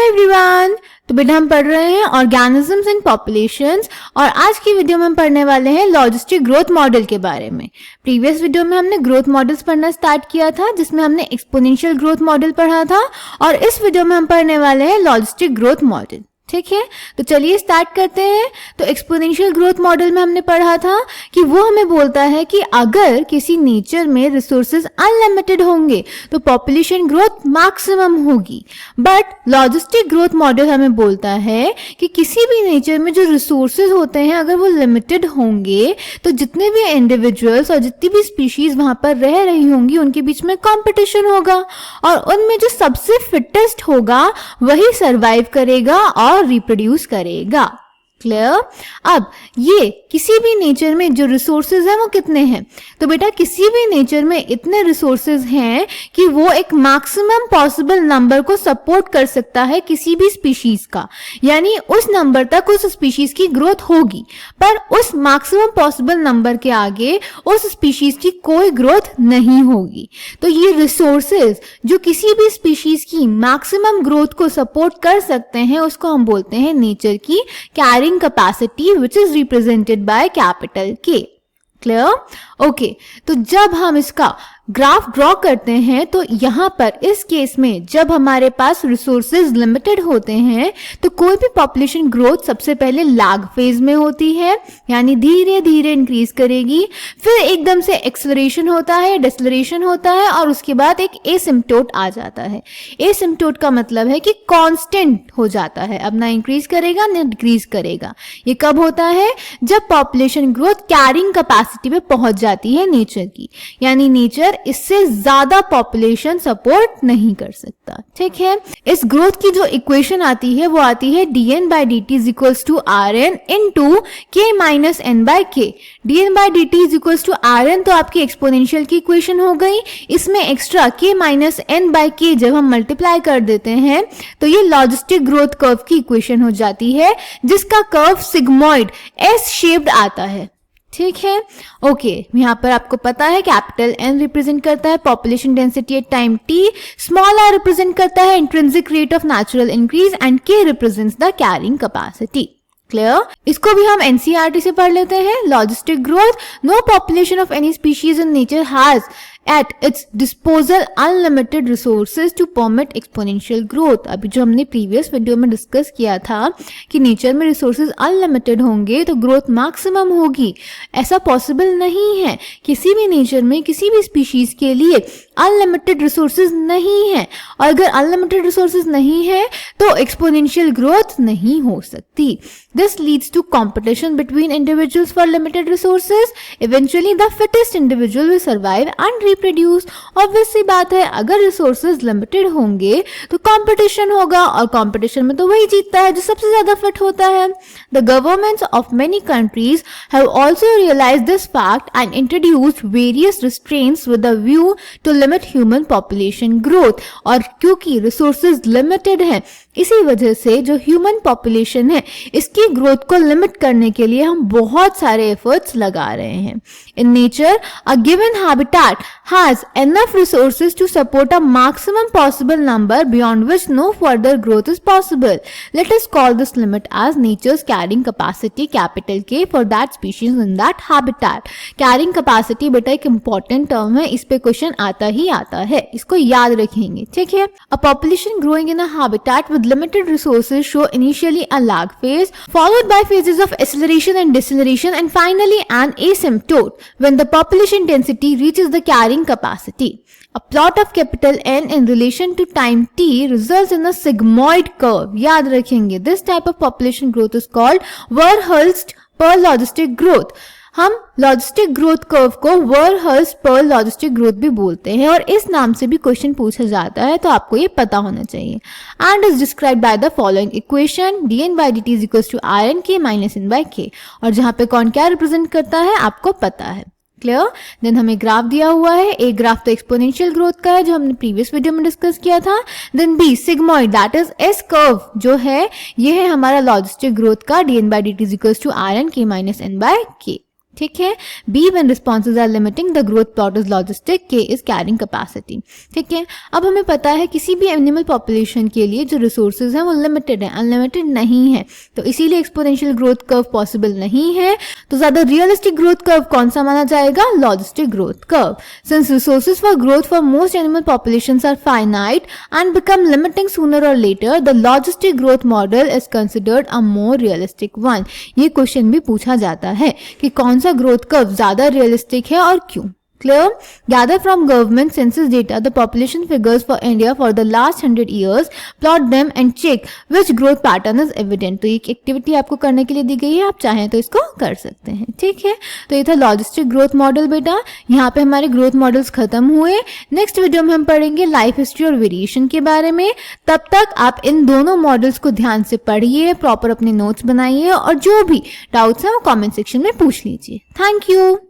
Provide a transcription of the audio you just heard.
Everyone, तो बेटा हम पढ़ रहे हैं ऑर्गेनिजम्स एंड पॉपुलेशंस और आज की वीडियो में हम पढ़ने वाले हैं लॉजिस्टिक ग्रोथ मॉडल के बारे में। प्रीवियस वीडियो में हमने ग्रोथ मॉडल्स पढ़ना स्टार्ट किया था जिसमें हमने एक्सपोनेंशियल ग्रोथ मॉडल पढ़ा था और इस वीडियो में हम पढ़ने वाले हैं लॉजिस्टिक ग्रोथ मॉडल। ठीक है, तो चलिए स्टार्ट करते हैं। तो एक्सपोनेंशियल ग्रोथ मॉडल में हमने पढ़ा था कि वो हमें बोलता है कि अगर किसी नेचर में रिसोर्सेज अनलिमिटेड होंगे तो पॉपुलेशन ग्रोथ मैक्सिमम होगी। बट लॉजिस्टिक ग्रोथ मॉडल हमें बोलता है कि किसी भी नेचर में जो रिसोर्सेज होते हैं अगर वो लिमिटेड होंगे तो जितने भी इंडिविजुअल्स और जितनी भी स्पीशीज वहां पर रह रही होंगी उनके बीच में कंपटीशन होगा और उनमें जो सबसे फिटेस्ट होगा वही सर्वाइव करेगा और रिप्रोड्यूस करेगा। क्लियर? अब ये किसी भी नेचर में जो रिसोर्सेज हैं वो कितने हैं? तो बेटा किसी भी नेचर में इतने रिसोर्सेज हैं कि वो एक मैक्सिमम पॉसिबल नंबर को सपोर्ट कर सकता है किसी भी स्पीशीज का, यानी उस नंबर तक उस स्पीशीज की ग्रोथ होगी, पर उस मैक्सिमम पॉसिबल नंबर के आगे उस स्पीशीज की कोई ग्रोथ नहीं होगी। तो ये रिसोर्सेज जो किसी भी स्पीशीज की मैक्सिमम ग्रोथ को सपोर्ट कर सकते हैं उसको हम बोलते हैं नेचर की carrying capacity which is represented by capital K. Clear? Okay, तो जब हम इसका ग्राफ ड्रॉ करते हैं तो यहाँ पर इस केस में जब हमारे पास रिसोर्सेज लिमिटेड होते हैं तो कोई भी पॉपुलेशन ग्रोथ सबसे पहले लैग फेज में होती है, यानी धीरे धीरे इंक्रीज करेगी, फिर एकदम से एक्सेलरेशन होता है, डिसलरेशन होता है और उसके बाद एक एसिम्प्टोट आ जाता है। एसिम्प्टोट का मतलब है कि कांस्टेंट हो जाता है, अब ना इंक्रीज करेगा ना डिक्रीज करेगा। ये कब होता है? जब पॉपुलेशन ग्रोथ कैरिंग कैपेसिटी पे पहुंच जाती है नेचर की, यानी नेचर इससे ज्यादा पॉपुलेशन सपोर्ट नहीं कर सकता। ठीक है, इस ग्रोथ की जो इक्वेशन आती है वो आती है dn/dt is equals to rn into k minus n by k। dn/dt is equals to rn तो आपकी एक्सपोनेंशियल की इक्वेशन हो गई, इसमें extra k minus n by k जब हम मल्टीप्लाई कर देते हैं तो ये लॉजिस्टिक ग्रोथ कर्व की इक्वेशन हो जाती है जिसका कर्व सिग्मॉइड एस शेप्ड आता है। ठीक है, ओके, यहाँ पर आपको पता है कैपिटल N रिप्रेजेंट करता है population density at time t, small r represent करता है intrinsic rate of natural increase and k represents the carrying capacity. Clear? इसको भी हम एनसीईआरटी से पढ़ लेते हैं। Logistic growth, no population of any species in nature has at its disposal unlimited resources to permit exponential growth। अभी जो हमने प्रीवियस वीडियो में डिस्कस किया था कि नेचर में रिसोर्सेज अनलिमिटेड होंगे तो ग्रोथ मैक्सिमम होगी, ऐसा पॉसिबल नहीं है। किसी भी नेचर में किसी भी स्पीशीज के लिए अनलिमिटेड रिसोर्सेज नहीं है और अगर अनलिमिटेड रिसोर्सेज नहीं है तो एक्सपोनेंशियल ग्रोथ नहीं हो सकती। This leads to competition between individuals for limited resources. Eventually the fittest individual will survive and reproduce. Obvious सी बात है, अगर रिसोर्सेज लिमिटेड होंगे तो कंपटीशन होगा और कंपटीशन में तो वही जीतता है जो सबसे ज्यादा फिट होता है। The governments of many countries have also realised this fact and introduced various restraints with a view to limit human population growth. और क्योंकि रिसोर्सेज लिमिटेड हैं इसी वजह से जो ह्यूमन पॉपुलेशन है इसकी ग्रोथ को लिमिट करने के लिए हम बहुत सारे एफर्ट्स लगा रहे हैं। In nature a given habitat has enough resources to support a maximum possible number beyond which no further growth is possible. Let us call this limit as nature's carrying capacity capital K for that species in that habitat. Carrying capacity बेटा एक important term है, इस पे question आता ही आता है, इसको याद रखेंगे। ठीक है, a population growing in a habitat with limited resources show initially a lag phase followed by phases of acceleration and deceleration and finally an asymptote when the population density reaches the carrying capacity. A plot of capital N in relation to time t results in a sigmoid curve. याद रखेंगे, this type of population growth is called Verhulst-Pearl logistic growth। हम logistic growth curve को Verhulst-Pearl logistic growth भी बोलते हैं और इस नाम से भी क्वेश्चन पूछा जाता है तो आपको ये पता होना चाहिए। And is described by the following equation dn/dt is equals to rn k minus n by k। और जहां पे कौन क्या रिप्रेजेंट करता है आपको पता है। क्लियर? देन हमें ग्राफ दिया हुआ है, एक ग्राफ तो एक्सपोनेंशियल ग्रोथ का है जो हमने प्रीवियस वीडियो में डिस्कस किया था। Then B sigmoid that is S curve जो है ये है हमारा लॉजिस्टिक ग्रोथ का dn/dt is equals to rn k minus n by k। ठीक है। B when responses are limiting the growth plot is logistic, K is carrying capacity। ठीक है, अब हमें पता है किसी भी एनिमल पॉपुलेशन के लिए जो रिसोर्सेज हैं वो लिमिटेड है, अनलिमिटेड नहीं है, तो इसीलिए एक्सपोनेंशियल ग्रोथ कर्व पॉसिबल नहीं है। तो ज्यादा रियलिस्टिक ग्रोथ कर्व कौन सा माना जाएगा? Logistic growth curve. Since resources for growth for most animal populations are finite and become limiting sooner और later, the logistic growth model is considered a more realistic one. ये question भी पूछा जाता है कि कौन सा ग्रोथ कर्व ज्यादा रियलिस्टिक है और क्यों। Clear? Gather from government census data the population figures for India for the last 100 years, plot them and check which growth pattern is evident। तो एक एक्टिविटी आपको करने के लिए दी गई है, आप चाहें तो इसको कर सकते हैं। ठीक है, तो ये था लॉजिस्टिक ग्रोथ मॉडल बेटा। यहाँ पे हमारे ग्रोथ मॉडल्स खत्म हुए। नेक्स्ट वीडियो में हम पढ़ेंगे लाइफ हिस्ट्री और वेरिएशन के बारे में। तब तक आप इन दोनों मॉडल्स को ध्यान से पढ़िए, प्रॉपर अपने नोट्स बनाइए और जो भी डाउट्स हैं वो कॉमेंट सेक्शन में पूछ लीजिए। Thank you.